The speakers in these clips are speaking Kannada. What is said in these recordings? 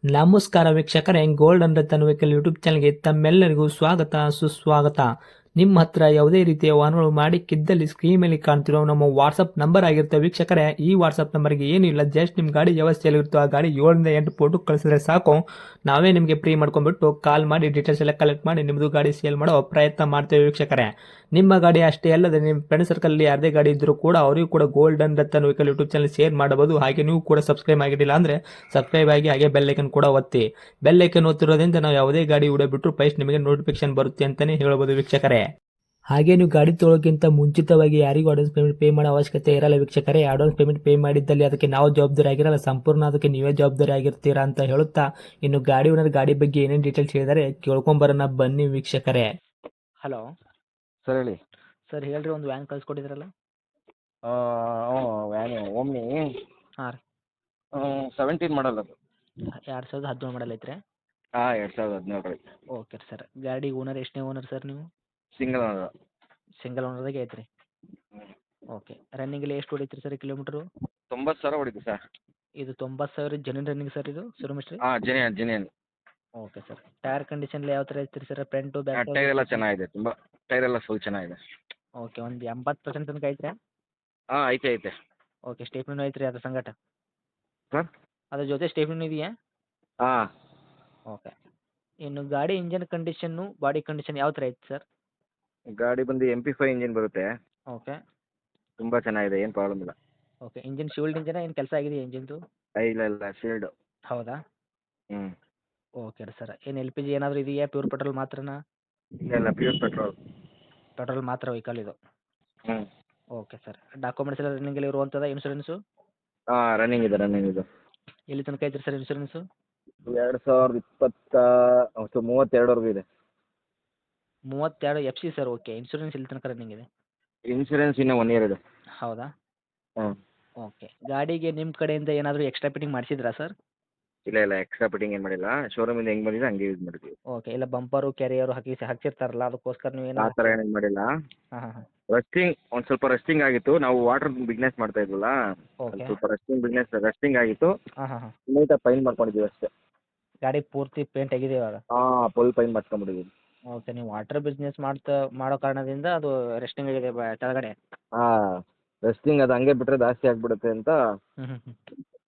ನಮಸ್ಕಾರ ವೀಕ್ಷಕರೇ, ಗೋಲ್ಡನ್ ರತನ್ ವೆಹಿಕಲ್ ಯೂಟ್ಯೂಬ್ ಚಾನಲ್ಗೆ ತಮ್ಮೆಲ್ಲರಿಗೂ ಸ್ವಾಗತ ಸುಸ್ವಾಗತ. ನಿಮ್ಮ ಹತ್ರ ಯಾವುದೇ ರೀತಿಯ ವಾಹನಗಳು ಮಾಡಿಕ್ಕಿದ್ದಲ್ಲಿ ಸ್ಕ್ರೀನ್ ಮೇಲೆ ಕಾಣ್ತಿರೋ ನಮ್ಮ ವಾಟ್ಸಪ್ ನಂಬರ್ ಆಗಿರುತ್ತೆ ವೀಕ್ಷಕರೇ. ಈ ವಾಟ್ಸಪ್ ನಂಬರ್ಗೆ ಏನಿಲ್ಲ, ಜಸ್ಟ್ ನಿಮ್ಮ ಗಾಡಿ ವ್ಯವಸ್ಥೆಯಲ್ಲಿರುತ್ತೋ ಆ ಗಾಡಿ 7 ರಿಂದ 8 ಫೋಟೋ ಕಳಿಸಿದ್ರೆ ಸಾಕು, ನಾವೇ ನಿಮಗೆ ಫ್ರೀ ಮಾಡ್ಕೊಂಡ್ಬಿಟ್ಟು ಕಾಲ್ ಮಾಡಿ ಡೀಟೇಲ್ಸ್ ಎಲ್ಲ ಕಲೆಕ್ಟ್ ಮಾಡಿ ನಿಮ್ಮದು ಗಾಡಿ ಸೇಲ್ ಮಾಡೋ ಪ್ರಯತ್ನ ಮಾಡ್ತೇವೆ ವೀಕ್ಷಕರೇ. ನಿಮ್ಮ ಗಾಡಿ ಅಷ್ಟೇ ಅಲ್ಲದೆ ನಿಮ್ಮ ಫ್ರೆಂಡ್ ಸರ್ಕಲ್ ಯಾರದೇ ಗಾಡಿ ಇದ್ದರೂ ಕೂಡ ಅವರಿಗೂ ಕೂಡ golden Ratan vehicle YouTube channel share ಮಾಡಬಹುದು. ಹಾಗೆ ನೀವು ಕೂಡ ಸಬ್ಸ್ಕ್ರೈಬ್ ಆಗಿರಲಿಲ್ಲ ಅಂದರೆ ಸಬ್ಸ್ಕ್ರೈಬ್ ಆಗಿ ಹಾಗೆ ಬೆಲ್ ಐಕನ್ ಕೂಡ ಒತ್ತಿ. ಬೆಲ್ ಐಕನ್ ಒತ್ತಿರೋದ್ರಿಂದ ನಾವು ಯಾವುದೇ ಗಾಡಿ ವಿಡಿಯೋ ಬಿಟ್ಟರು ಫಸ್ಟ್ ನಿಮಗೆ ನೋಟಿಫಿಕೇಶನ್ ಬರುತ್ತೆ ಅಂತಲೇ ಹೇಳ್ಬೋದು ವೀಕ್ಷಕರೇ. ಹಾಗೆ ನೀವು ಗಾಡಿ ತೊಳೋಕ್ಕಿಂತ ಮುಂಚಿತವಾಗಿ ಯಾರಿಗೂ ಅಡ್ವಾನ್ಸ್ ಪೇಮೆಂಟ್ ಪೇ ಮಾಡೋ ಅವಶ್ಯಕತೆ ಇರಲ್ಲ ವೀಕ್ಷಕರೇ. ಅಡ್ವಾನ್ಸ್ ಪೇಮೆಂಟ್ ಪೇ ಮಾಡಿದ್ದಲ್ಲಿ ಅದಕ್ಕೆ ನಾವು ಜವಾಬ್ದಾರಿ ಆಗಿರಲ್ಲ, ಸಂಪೂರ್ಣ ಅದಕ್ಕೆ ನೀವೇ ಜವಾಬ್ದಾರಿ ಆಗಿರ್ತೀರಾ ಅಂತ ಹೇಳುತ್ತಾ, ಇನ್ನು ಗಾಡಿ ಓನರ್ ಗಾಡಿ ಬಗ್ಗೆ ಏನೇನು ಡೀಟೇಲ್ಸ್ ಹೇಳಿದರೆ ಕೇಳ್ಕೊಂಬರೋಣ ಬನ್ನಿ ವೀಕ್ಷಕರೇ. ಹಲೋ ಸರ್ ಹೇಳಿ. ಸರ್, ಹೇಳ್ರಿ, ಒಂದು ವ್ಯಾನ್ ಕಳ್ಸಿಕೊಟ್ಟಿದ್ರಲ್ಲ. ವ್ಯಾನು ಓಮ್ನಿ ಹಾಂ ರೀ, 17 ಮಾಡಲ್ ಅದು. 2017 ಮಾಡಲ್ ಐತ್ರಿ. ಹಾಂ 2017 ರೀ. ಓಕೆ ಸರ್, ಗಾಡಿ ಓನರ್ ಎಷ್ಟನೇ ಓನರ್ ಸರ್ ನೀವು? Single owner. ಸಿಂಗಲ್ ಓನರ್ದಾಗೆ ಐತ್ರಿ. ಓಕೆ, ರನ್ನಿಂಗಲ್ಲಿ ಎಷ್ಟು ಹೊಡೈತ್ರಿ ಸರ್ ಕಿಲೋಮೀಟ್ರು? 90,000 ಹೊಡಿತು ಸರ್. ಇದು 90,000 ಜೆನ್ಯೂನ್ ರನ್ನಿಂಗ್ ಸರ್, ಇದು ಶೋರೂಮ್ ಹಾಂ genuine. Okay sir, tyre condition ಯಾವ ಥರ ಐತ್ರಿ ಸರ್? ಫ್ರಂಟು ಬ್ಯಾಕ್ ಟೈರ್ ಎಲ್ಲ ಚೆನ್ನಾಗಿದೆ, ತುಂಬ ಟೈರ್ ಎಲ್ಲ ಫುಲ್ ಚೆನ್ನಾಗಿದೆ. ಓಕೆ, ಒಂದು 80% ತನಕ ಐತ್ರಿ. ಹಾಂ ಐತೆ. ಓಕೆ, ಸ್ಟೇಪ್ನೂ ಐತ್ರಿ ಅದ್ರ ಸಂಗಟ? ಸರ್ ಅದ್ರ ಜೊತೆ ಸ್ಟೇಪ್ನೂ ಇದೆಯಾ? ಹಾಂ. ಓಕೆ, ಇನ್ನು ಗಾಡಿ ಇಂಜನ್ ಕಂಡೀಷನ್ನು ಬಾಡಿ ಕಂಡೀಷನ್ ಯಾವ ಥರ ಐತೆ ಸರ್? ಗಾಡಿ ಬಂದು MP5 ಇಂಜಿನ್ ಬರುತ್ತೆ. ಓಕೆ. ತುಂಬ ಚೆನ್ನಾಗಿದೆ, ಏನು ಪ್ರಾಬ್ಲಮ್ ಇಲ್ಲ. ಓಕೆ, ಇಂಜಿನ್ ಶೀಲ್ಡ್ ಇಂಜನ, ಏನು ಕೆಲಸ ಆಗಿದೆಯಾ ಇಂಜಿನ್ದು? ಇಲ್ಲ ಶೀಲ್ಡು. ಹೌದಾ? ಹ್ಞೂ. ಓಕೆ ರೀ ಸರ್, ಏನು LPG ಏನಾದರೂ ಇದೆಯಾ? ಪ್ಯೂರ್ ಪೆಟ್ರೋಲ್ ಮಾತ್ರನಾ? ಇಲ್ಲ ಪ್ಯೂರ್ ಪೆಟ್ರೋಲ್. ಪೆಟ್ರೋಲ್ ಮಾತ್ರ ವೆಹಿಕಲ್ ಇದು? ಹ್ಞೂ. ಓಕೆ ಸರ್, ಡಾಕ್ಯುಮೆಂಟ್ಸ್ ಎಲ್ಲ ರನ್ನಿಂಗಲ್ಲಿ ಇರುವಂಥದ್ದು, ಇನ್ಶೂರೆನ್ಸು? ಹಾಂ ರನ್ನಿಂಗ್ ಇದೆ. ಎಲ್ಲಿ ತನಕ ಐತ್ರಿ ಸರ್ ಇನ್ಶೂರೆನ್ಸು? 2032ವರೆಗೂ ಇದೆ. 32 FC ಸರ್. ಓಕೆ, ಇನ್ಶೂರೆನ್ಸ್ ಎಲ್ಲಿ ತನಕ ರನ್ನಿಂಗ್ ಇದೆ? ಇನ್ಶೂರೆನ್ಸ್ ಇನ್ನೂ 1 ಇಯರ್ ಇದೆ. ಹೌದಾ? ಹ್ಞೂ. ಓಕೆ, ಗಾಡಿಗೆ ನಿಮ್ಮ ಕಡೆಯಿಂದ ಏನಾದರೂ ಎಕ್ಸ್ಟ್ರಾ ಫಿಟ್ಟಿಂಗ್ ಮಾಡಿಸಿದ್ರಾ ಸರ್? ಇಲ್ಲ ಎಕ್ಸ್ಟ್ರಾ ಫಿಟ್ಟಿಂಗ್ ಏನು ಮಾಡಿಲ್ಲ, ಶೋರೂಮಿಂದ ಹೆಂಗೆ ಬಂದಿದೆ ಹಂಗೆ ಯೂಸ್ ಮಾಡಿದ್ವಿ. ಓಕೆ, ಇಲ್ಲ ಬಂಪರು ಕ್ಯಾರಿಯರು ಹಾಕ್ಸಿರ್ತಾರಲ್ಲ, ಅದಕ್ಕೋಸ್ಕರ ನೀವು ಆ ಏನಾದ್ರು? ಥರ ಏನೇನು ಮಾಡಿಲ್ಲ. ಹಾಂ. ರಸ್ಟಿಂಗ್ ಒಂದು ಸ್ವಲ್ಪ ರಸ್ಟಿಂಗ್ ಆಗಿತ್ತು, ನಾವು ವಾಟರ್ ಬಿಸ್ನೆಸ್ ಮಾಡ್ತಾ ಇದ್ವಲ್ಲ, ಓಕೆ. ಸ್ವಲ್ಪ ರಸ್ಟಿಂಗ್ ಆಗಿತ್ತು. ಹಾಂ. ನೀಟಾಗಿ ಪೈಂಟ್ ಮಾಡ್ಕೊಂಡಿದ್ದೀವಿ ಅಷ್ಟೇ. ಗಾಡಿ ಪೂರ್ತಿ ಪೇಂಟ್ ಆಗಿದೆ ಇವಾಗ? ಹಾಂ ಫುಲ್ ಪೈಂಟ್ ಮಾಡ್ಕೊಂಬಿಟ್ಟಿದ್ದೀವಿ. ಓಕೆ, ನೀವು ವಾಟರ್ ಬಿಸ್ನೆಸ್ ಮಾಡೋ ಕಾರಣದಿಂದ ಅದು ರೆಸ್ಟಿಂಗ್ ಆಗಿದೆ ಕೆಳಗಡೆ? ಹಾಂ ರಸ್ಟಿಂಗ್ ಅದು ಹಂಗೆ ಬಿಟ್ಟರೆ ಜಾಸ್ತಿ ಆಗಿಬಿಡುತ್ತೆ ಅಂತ ಹ್ಞೂ.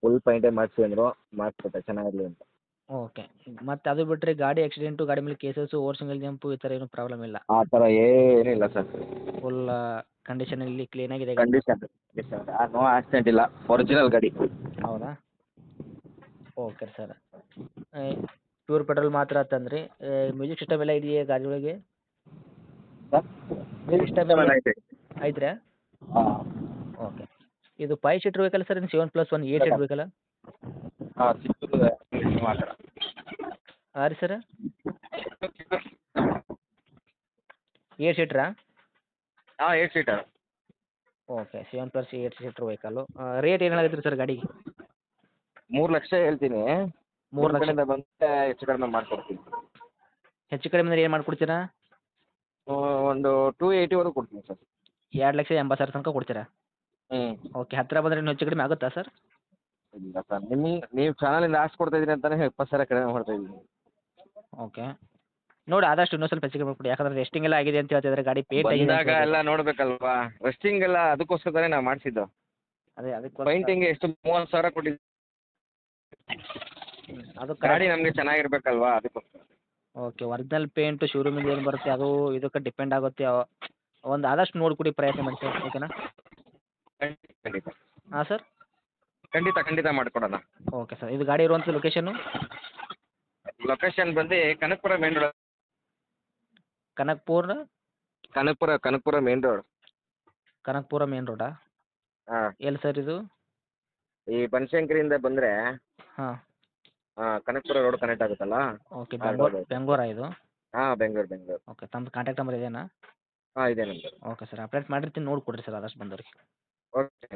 ಫುಲ್ ಪೈಂಟೇ ಮಾಡಿಸಿ ಅಂದರು, ಮಾಡಿಸ್ಕೊಟ್ಟೆ ಚೆನ್ನಾಗಿರಲಿ ಅಂತ. ಓಕೆ, ಮತ್ತು ಅದು ಬಿಟ್ಟರೆ ಗಾಡಿ ಆಕ್ಸಿಡೆಂಟು, ಗಾಡಿ ಮೇಲೆ ಕೇಸಸ್ಸು, ಓವರ್ ಸಿಂಗಲ್ ಜಂಪು ಈ ಥರ ಏನೂ ಪ್ರಾಬ್ಲಮ್ ಇಲ್ಲ? ಆ ಥರ ಏನಿಲ್ಲ ಸರ್. ಫುಲ್ ಕಂಡೀಷನಲ್ಲಿ ಕ್ಲೀನಾಗಿದೆ ಗಾಡಿ? ಕಂಡೀಷನ್ ನೋ ಆಕ್ಸಿಡೆಂಟ್ ಇಲ್ಲ, ಒರಿಜಿನಲ್ ಗಾಡಿ. ಹೌದಾ? ಓಕೆ ಸರ್, ಪ್ಯೂರ್ ಪೆಟ್ರೋಲ್ ಮಾತ್ರ ಅಂತಂದ್ರಿ. ಮ್ಯೂಸಿಕ್ ಸಿಸ್ಟಮ್ ಎಲ್ಲ ಇದೆಯಾ ಗಾಡಿ ಒಳಗೆ? ಸರ್ ಮ್ಯೂಸಿಕ್ ಸಿಸ್ಟಮ್ ಎಲ್ಲ ಐತೆ. ಐತ್ರಾ? ಹಾಂ. ಓಕೆ, ಇದು 5 ಸೀಟ್ರ್ ವೆಹಿಕಲ್ ಸರ್? 7+1 8 ಸೀಟ್ ವೆಹಿಕಲ್ಲ? ಹಾಂ ಸಿಕ್ಕಿದೆ ಆ ಥರ. ಹಾಂ ರೀ ಸರ್, 8 ಸೀಟ್ರಾ? ಹಾಂ 8 seater. Okay, 7+8 seater vehicle. Rate ಏನು ಹೇಳಾಕತ್ತೀರಿ ಸರ್ ಗಾಡಿಗೆ? 3 ಲಕ್ಷ ಹೇಳ್ತೀನಿ. 3 ಲಕ್ಷ? ಕಡೆಯಿಂದ ಬಂದರೆ ಹೆಚ್ಚು ಕಡಿಮೆ ಮಾಡ್ಕೊಡ್ತೀನಿ. ಹೆಚ್ಚು ಕಡಿಮೆ ಅಂದರೆ ಏನು ಮಾಡಿಕೊಡ್ತೀರಾ? ಒಂದು 280ವರೆಗೂ ಕೊಡ್ತೀನಿ ಸರ್. 2,80,000 ತನಕ ಕೊಡ್ತೀರಾ? ಹ್ಞೂ. ಓಕೆ, ಹತ್ತಿರ ಬಂದರೆ ಇನ್ನೂ ಹೆಚ್ಚು ಕಡಿಮೆ ಆಗುತ್ತಾ ಸರ್? ಇಲ್ಲ ಸರ್, ನೀವು ಚಾನಲಿಂದ ಆರ್ಡ್ಸ್ ಕೊಡ್ತಾ ಇದ್ದೀನಿ ಅಂತಲೇ 20,000 ಕಡಿಮೆ ಮಾಡ್ತಾ ಇದ್ದೀನಿ. ಓಕೆ, ನೋಡಿ ಆದಷ್ಟು ಇನ್ನೂ ಸ್ವಲ್ಪ ಹೆಚ್ಚು ಕಡಿಮೆ ಕೊಡಿ, ಯಾಕಂದರೆ ರೆಸ್ಟಿಂಗ್ ಎಲ್ಲ ಆಗಿದೆ ಅಂತ ಹೇಳ್ತಿದ್ದಾರೆ, ಗಾಡಿ ಪೇಂಟ್ ಆಗಿದೆ ಅಂತ ಬಂದಾಗ ಹೇಳ್ತಿದ್ದಾರೆ. ಎಲ್ಲ ನೋಡಬೇಕಲ್ವಾ, ರೆಸ್ಟಿಂಗ್ ಎಲ್ಲ ಅದಕ್ಕೋಸ್ಕರನೇ ನಾವು ಮಾಡಿಸಿದ್ದು. ಅದೇ ಅದಕ್ಕೆ ಪೈಂಟಿಂಗ್ ಎಷ್ಟು 30,000 ಕೊಟ್ಟಿದ್ದು. ಅದು ಗಾಡಿ ನಮಗೆ ಚೆನ್ನಾಗಿರ್ಬೇಕಲ್ವಾ, ಅದಕ್ಕೋಸ್ಕರ. ಓಕೆ, ಒರಿಜಿನಲ್ ಪೇಂಟು ಶೋರೂಮಿಂದ ಏನು ಬರುತ್ತೆ ಅದು ಇದಕ್ಕೆ ಡಿಪೆಂಡ್ ಆಗುತ್ತೆ. ಒಂದು ಆದಷ್ಟು ನೋಡಿಕೊಡಿ, ಪ್ರಯತ್ನ ಮಾಡಿ ಸರ್, ಓಕೆನಾ? ಖಂಡಿತ ಹಾಂ ಸರ್. ಖಂಡಿತ ಮಾಡಿಕೊಡೋಣ. ಓಕೆ ಸರ್, ಇದು ಗಾಡಿ ಇರುವಂಥ ಲೊಕೇಶನ್ನು? ಲೊಕೇಶನ್ ಬಂದು Kanakapura main road. Kanakapura main road. Kanakapura main ರೋಡಾ? ಹಾಂ. ಎಲ್ಲಿ ಸರ್ ಇದು? ಈ ಬನಶಂಕರಿಯಿಂದ ಬಂದರೆ ಹಾಂ. ಕನಕಪುರ ರೋಡ್ ಕನೆಕ್ಟ್ ಆಗುತ್ತಲ್ಲ. ಓಕೆ, ಆ road. ಬೆಂಗಳೂರಾ ಇದು? ಹಾಂ ಬೆಂಗಳೂರು. ಓಕೆ, ತಮ್ಮದು ಕಾಂಟ್ಯಾಕ್ಟ್ ನಂಬರ್ ಇದೇನಾ? ಹಾಂ ಇದೆ ನಂಬರ್. ಓಕೆ ಸರ್, ಅಪ್ಡೇಟ್ ಮಾಡಿರ್ತೀನಿ, ನೋಡಿ ಕೊಡಿರಿ ಸರ್ ಆದಷ್ಟು ಬಂದವ್ರಿಗೆ. ಓಕೆ.